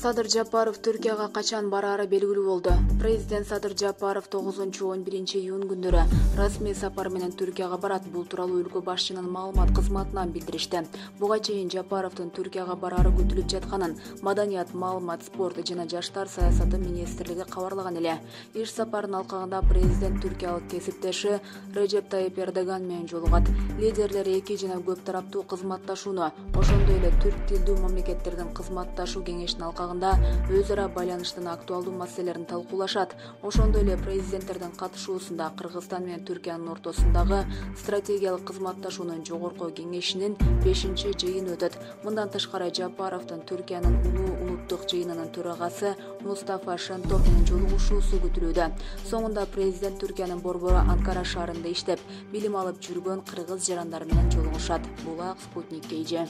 Садыр Жапаров Түркияга качан барары белгилүү болду. Президент Садыр Жапаров 9-11 июнь күндөрү расмий сапар менен Түркияга барат. Бул тууралуу өлкө башчынын маалымат кызматынан билдиришти. Буга чейин Жапаровдун Түркияга барары күтүлүп жатканын Маданият, маалымат, спорт жана жаштар саясаты министрлиги кабарлаган эле. Иш сапарынын алкагында президент түркиялык кесиптеши Режеп Тайип Эрдоган менен жолугат. Лидерлер эки жана көп тараптуу кызматташууну, ошондой эле түрк тилдүү мамлекеттердин кызматташуу кеңешинин алкагында өз ара байланыштын актуалдуу маселелерин талкуулашат. Ошондой эле президенттердин катышуусунда Кыргызстан менен Түркиянын ортосундагы стратегиялык кызматташуунун жогорку кеңешинин 5-жыйыны өтөт. Мындан тышкары Жапаровдун Түркиянын улуттук жыйынынын төрагасы Мустафа Шентоп менен жолугушуусу күтүлүүдө. Соңунда президент Түркиянын борбору Анкара шаарында иштеп, билим алып жүргөн кыргыз жарандары менен жолугушат. Булак Спутник KG.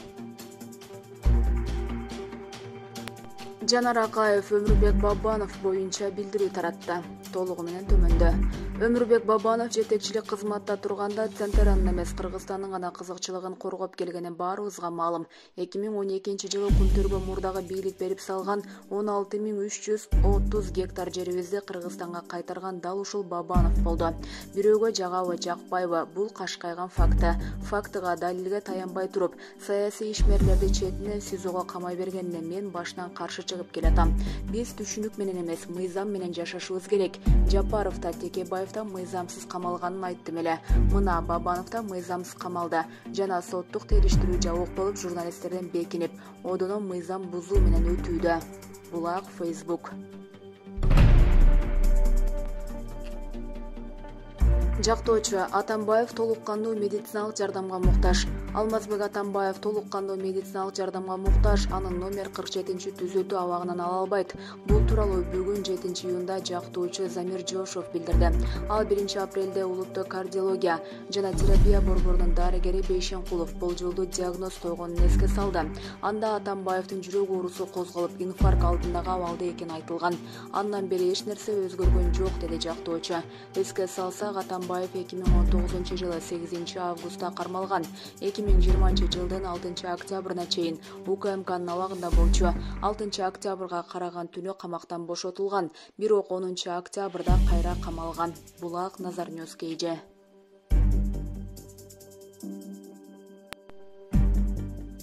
Жанар Акаев Өмүрбек Бабанов боюнча билдирүү таратты. Толугу менен төмөндө. Өмүрбек Бабанов жетекчилик кызматта турганда Централдын эмес Кыргызстандын гана кызыкчылыгын коргоп келгени баарыбызга маалым. 2012-жылы Күнтөргө мурдагы бийлик берип салган 16.330 гектар жерибизди Кыргызстанга кайтарган дал ушул Бабанов болду. Бирөөгө жагабы, жакпайбы, бул кашкайган факты. Фактыга, далилге таянбай туруп, саясий ишмерлерди четинен СИЗОго камай бергенине мен башынан каршы чыгып келатам. Биз түшүнүк менен эмес, мыйзам менен жашашыбыз керек. Жапаров да, Текебаев да мыйзамсыз камалганын айттым эле. Мына Бабанов да мыйзамсыз камалды. Жана соттук териштирүү жабык болуп, журналисттерден бекинип, одоно мыйзам бузуу менен өтүүдө. Булак Facebook. Жактоочу Атамбаев толук кандуу медициналык жардамга муктаж. Алмазбек Атамбаев толук кандуу медициналык жардамга муктаж, анын номер 47-түзөтүү абагынан ала албайт. Бул тууралуу бүгүн 7-июнда жактоочу Замир Жошов билдирди. Ал 1-апрелде улуттук кардиология жана терапия борборунун дарыгери Бейшенкулов болжолдуу диагноз койгонун эске салды. Анда Атамбаевдин жүрөк оорусу козголуп, инфаркт алдындагы абалда экени айтылган. Андан бери эч нерсе өзгөргөн жок, деди жактоочу. Эске салсак, Атамбаев 2019-жылы 8-августта кармалган. 2020-жылдын 6-октябрына чейин УКМКнын абагында болчу. 6-октябрга караган түнү камактан бошотулган, бирок 10-октябрда кайра камалган. Булак Назар Ньюс KG.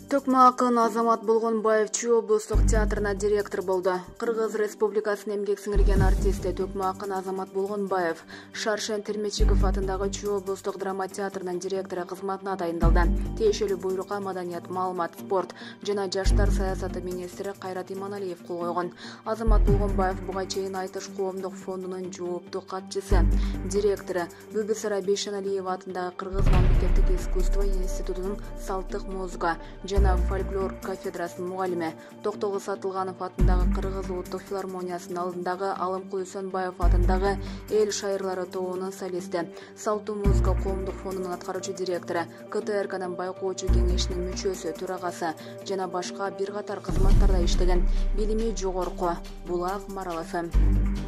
Төкмө акын Азамат Болгонбаев Чүй облустук театрына директор болду. Кыргыз Республикасынын эмгек сиңирген артисти Төкмө акын Азамат Болгонбаев Шаршен Термечиков атындагы Чүй облустук драма театрынын директору кызматына тайындалды. Тиешелүү буйрукка Маданият, маалымат, спорт жана жаштар саясаты министри Кайрат Иманалиев кол койгон. Азамат Болгонбаев буга чейин Айтыш коомдук фондунун жооптуу катчысы, директору, Бүбүсара Бейшеналиева атындагы Кыргыз мамлекеттик искусство институтунун салттык музыка жана фольклор кафедрасынын мугалими, Токтогул Сатылганов атындагы Кыргыз улуттук филармониясынын алдындагы Алымкул Үсөнбаев атындагы Эл шайырлары тобунун солисти, Салттуу музыка коомдук фондунун аткаруучу директору, КТРКнын байкоочу кеңешинин мүчөсү, төрагасы жана башка бир катар кызматтарда иштеген. Билими жогорку. Булак Марал FM.